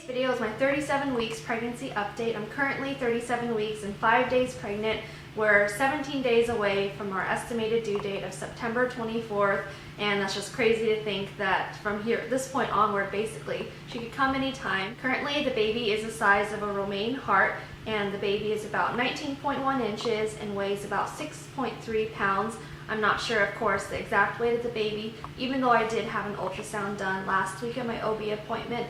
Today's video is my 37 weeks pregnancy update. I'm currently 37 weeks and 5 days pregnant. We're 17 days away from our estimated due date of September 24th, and that's just crazy to think that from here, this point onward, basically, she could come anytime. Currently, the baby is the size of a Romaine Heart, and the baby is about 19.1 inches and weighs about 6.3 pounds. I'm not sure, of course, the exact weight of the baby, even though I did have an ultrasound done last week at my OB appointment.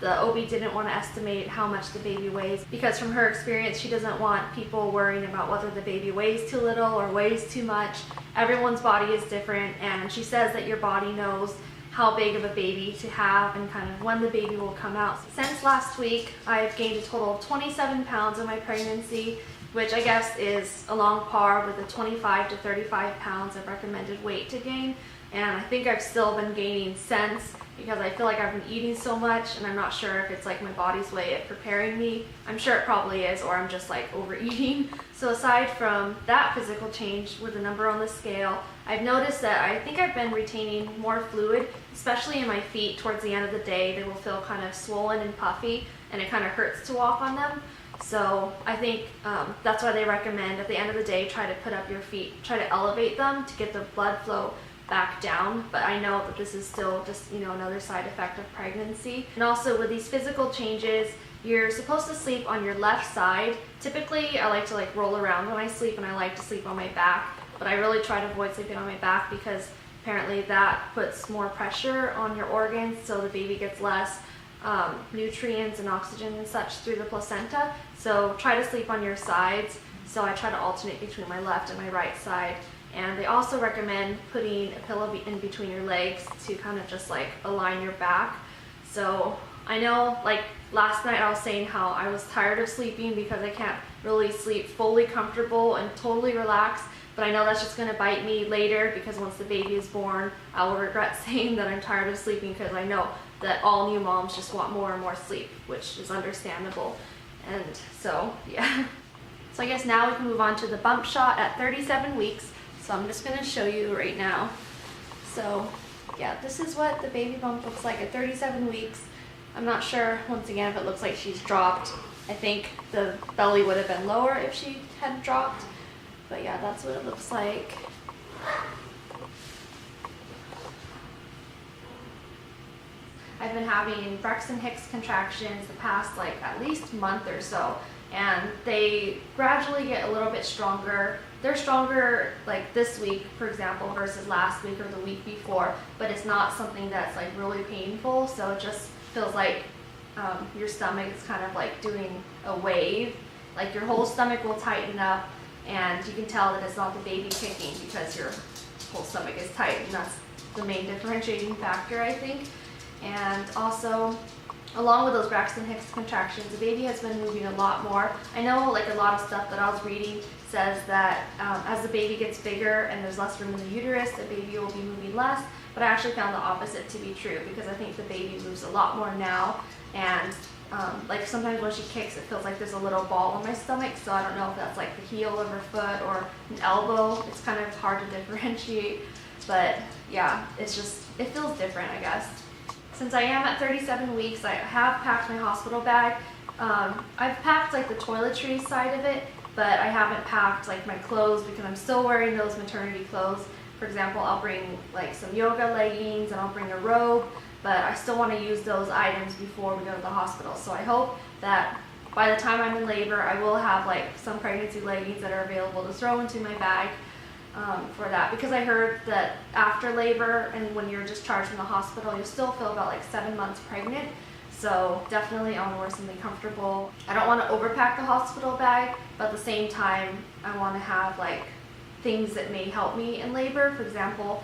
The OB didn't want to estimate how much the baby weighs because from her experience, she doesn't want people worrying about whether the baby weighs too little or weighs too much. Everyone's body is different, and she says that your body knows how big of a baby to have and kind of when the baby will come out. Since last week, I've gained a total of 27 pounds in my pregnancy, which I guess is along par with the 25 to 35 pounds of recommended weight to gain. And I think I've still been gaining since because I feel like I've been eating so much, and I'm not sure if it's like my body's way of preparing me. I'm sure it probably is, or I'm just like overeating. So aside from that physical change with the number on the scale, I've noticed that I think I've been retaining more fluid, especially in my feet. Towards the end of the day, they will feel kind of swollen and puffy, and it kind of hurts to walk on them. So I think that's why they recommend at the end of the day, try to put up your feet, try to elevate them to get the blood flow back down. But I know that this is still just, another side effect of pregnancy. And also with these physical changes, you're supposed to sleep on your left side. Typically, I like to roll around when I sleep, and I like to sleep on my back, but I really try to avoid sleeping on my back because apparently that puts more pressure on your organs, so the baby gets less nutrients and oxygen and such through the placenta. So try to sleep on your sides. So I try to alternate between my left and my right side. And they also recommend putting a pillow in between your legs to kind of just align your back. So I know last night I was saying how I was tired of sleeping because I can't really sleep fully comfortable and totally relaxed. But I know that's just going to bite me later because once the baby is born, I will regret saying that I'm tired of sleeping because I know that all new moms just want more and more sleep, which is understandable. And so, yeah. So I guess now we can move on to the bump shot at 37 weeks. So I'm just going to show you right now. So yeah, this is what the baby bump looks like at 37 weeks. I'm not sure, once again, if it looks like she's dropped. I think the belly would have been lower if she had dropped. But yeah, that's what it looks like. I've been having Braxton Hicks contractions the past at least month or so, and they gradually get a little bit stronger. They're stronger this week, for example, versus last week or the week before, but it's not something that's really painful. So it just feels like your stomach is kind of doing a wave. Your whole stomach will tighten up, and you can tell that it's not the baby kicking because your whole stomach is tight, and that's the main differentiating factor, I think. And also, along with those Braxton Hicks contractions, the baby has been moving a lot more. I know a lot of stuff that I was reading says that as the baby gets bigger and there's less room in the uterus, the baby will be moving less, but I actually found the opposite to be true because I think the baby moves a lot more now. And sometimes when she kicks, it feels like there's a little ball in my stomach, so I don't know if that's the heel of her foot or an elbow. It's kind of hard to differentiate, but yeah, it feels different, I guess. Since I am at 37 weeks, I have packed my hospital bag. I've packed the toiletries side of it, but I haven't packed my clothes because I'm still wearing those maternity clothes. For example, I'll bring some yoga leggings and I'll bring a robe, but I still want to use those items before we go to the hospital. So I hope that by the time I'm in labor, I will have some pregnancy leggings that are available to throw into my bag. For that, because I heard that after labor and when you're discharged from the hospital, you'll still feel about 7 months pregnant. So definitely I want to wear something comfortable. I don't want to overpack the hospital bag, but at the same time I want to have things that may help me in labor. For example,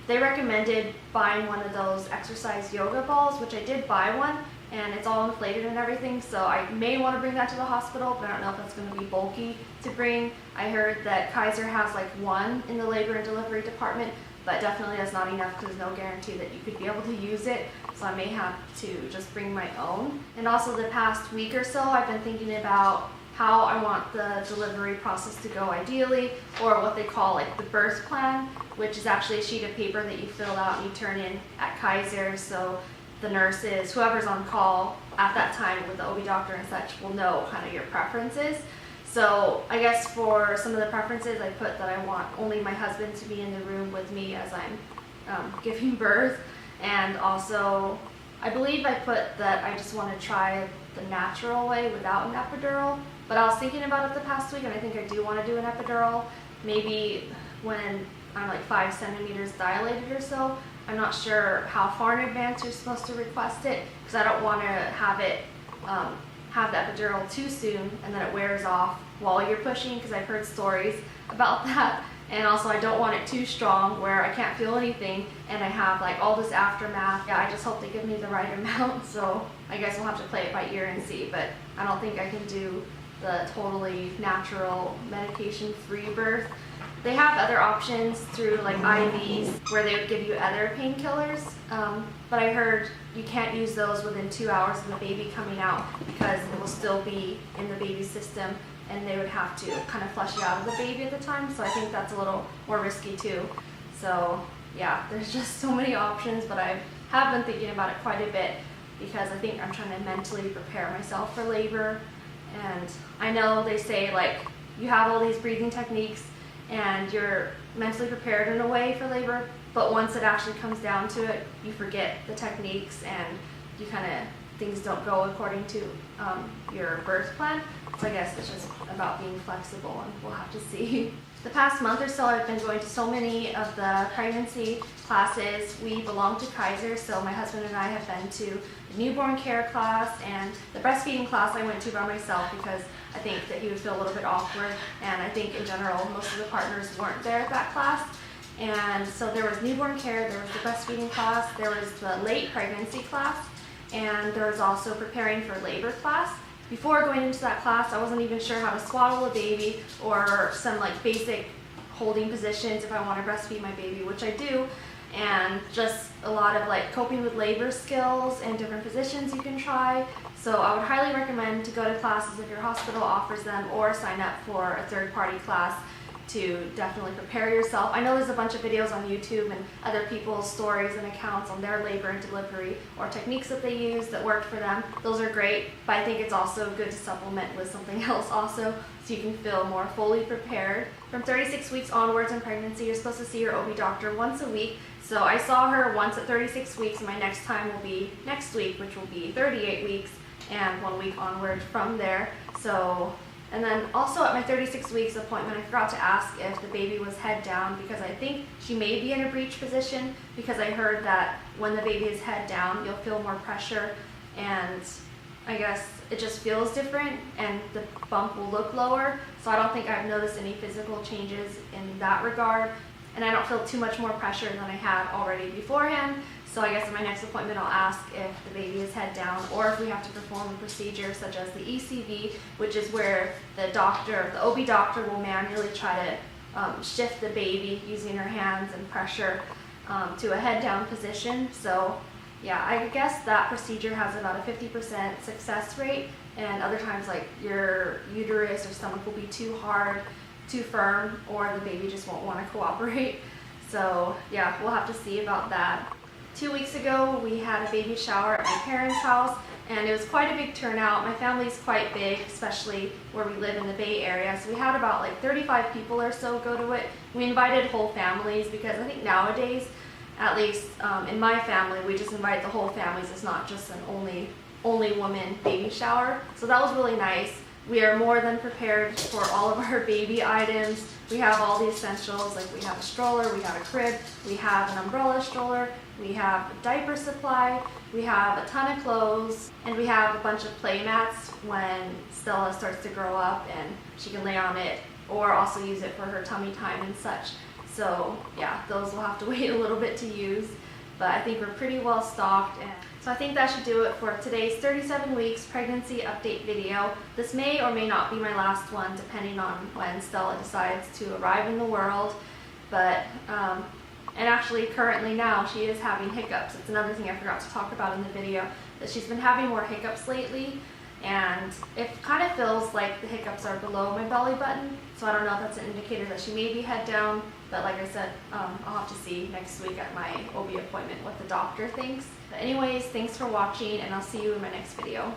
they recommended buying one of those exercise yoga balls, which I did buy one, and it's all inflated and everything, so I may want to bring that to the hospital, but I don't know if that's going to be bulky to bring. I heard that Kaiser has one in the labor and delivery department, but definitely that's not enough because there's no guarantee that you could be able to use it, so I may have to just bring my own. And also the past week or so, I've been thinking about how I want the delivery process to go ideally, or what they call the birth plan, which is actually a sheet of paper that you fill out and you turn in at Kaiser. So the nurses, whoever's on call at that time with the OB doctor and such will know kind of your preferences. So I guess for some of the preferences, I put that I want only my husband to be in the room with me as I'm giving birth. And also, I believe I put that I just want to try the natural way without an epidural. But I was thinking about it the past week, and I think I do want to do an epidural. Maybe when I'm like 5 centimeters dilated or so. I'm not sure how far in advance you're supposed to request it, because I don't want to have it have the epidural too soon and then it wears off while you're pushing, because I've heard stories about that. And also I don't want it too strong where I can't feel anything and I have like all this aftermath. Yeah, I just hope they give me the right amount. So I guess we'll have to play it by ear and see, but I don't think I can do the totally natural medication-free birth. They have other options through like IVs where they would give you other painkillers, but I heard you can't use those within 2 hours of the baby coming out because it will still be in the baby's system and they would have to kind of flush it out of the baby at the time. So I think that's a little more risky too. So yeah, there's just so many options, but I have been thinking about it quite a bit because I think I'm trying to mentally prepare myself for labor. And I know they say like you have all these breathing techniques and you're mentally prepared in a way for labor, but once it actually comes down to it, you forget the techniques and you kind of, things don't go according to your birth plan. So I guess it's just about being flexible and we'll have to see. The past month or so, I've been going to so many of the pregnancy classes. We belong to Kaiser, so my husband and I have been to the newborn care class and the breastfeeding class I went to by myself because I think that he would feel a little bit awkward, and I think in general most of the partners weren't there at that class. And so there was newborn care, there was the breastfeeding class, there was the late pregnancy class, and there was also preparing for labor class. Before going into that class, I wasn't even sure how to swaddle a baby or some like basic holding positions if I want to breastfeed my baby, which I do, and just a lot of like coping with labor skills and different positions you can try. So I would highly recommend to go to classes if your hospital offers them, or sign up for a third-party class to definitely prepare yourself. I know there's a bunch of videos on YouTube and other people's stories and accounts on their labor and delivery or techniques that they use that worked for them. Those are great, but I think it's also good to supplement with something else also so you can feel more fully prepared. From 36 weeks onwards in pregnancy, you're supposed to see your OB doctor once a week. So I saw her once at 36 weeks, and my next time will be next week, which will be 38 weeks, and 1 week onward from there. So, and then also at my 36 weeks appointment, I forgot to ask if the baby was head down because I think she may be in a breech position, because I heard that when the baby is head down, you'll feel more pressure, and I guess it just feels different and the bump will look lower. So I don't think I've noticed any physical changes in that regard, and I don't feel too much more pressure than I had already beforehand. So I guess in my next appointment I'll ask if the baby is head down or if we have to perform a procedure such as the ECV, which is where the doctor, the OB doctor, will manually try to shift the baby using her hands and pressure to a head down position. So yeah, I guess that procedure has about a 50% success rate, and other times like your uterus or stomach will be too hard, too firm, or the baby just won't want to cooperate. So yeah, we'll have to see about that. 2 weeks ago, we had a baby shower at my parents' house, and it was quite a big turnout. My family's quite big, especially where we live in the Bay Area, so we had about like 35 people or so go to it. We invited whole families because I think nowadays, at least in my family, we just invite the whole families. It's not just an only woman baby shower, so that was really nice. We are more than prepared for all of our baby items. We have all the essentials, like we have a stroller, we have a crib, we have an umbrella stroller, we have a diaper supply, we have a ton of clothes, and we have a bunch of play mats when Stella starts to grow up and she can lay on it or also use it for her tummy time and such. So yeah, those will have to wait a little bit to use, but I think we're pretty well stocked. And so I think that should do it for today's 37 weeks pregnancy update video. This may or may not be my last one depending on when Stella decides to arrive in the world, but and actually currently now she is having hiccups. It's another thing I forgot to talk about in the video, that she's been having more hiccups lately, and it kind of feels like the hiccups are below my belly button, so I don't know if that's an indicator that she may be head down, but like I said, I'll have to see next week at my OB appointment what the doctor thinks. But anyways, thanks for watching, and I'll see you in my next video.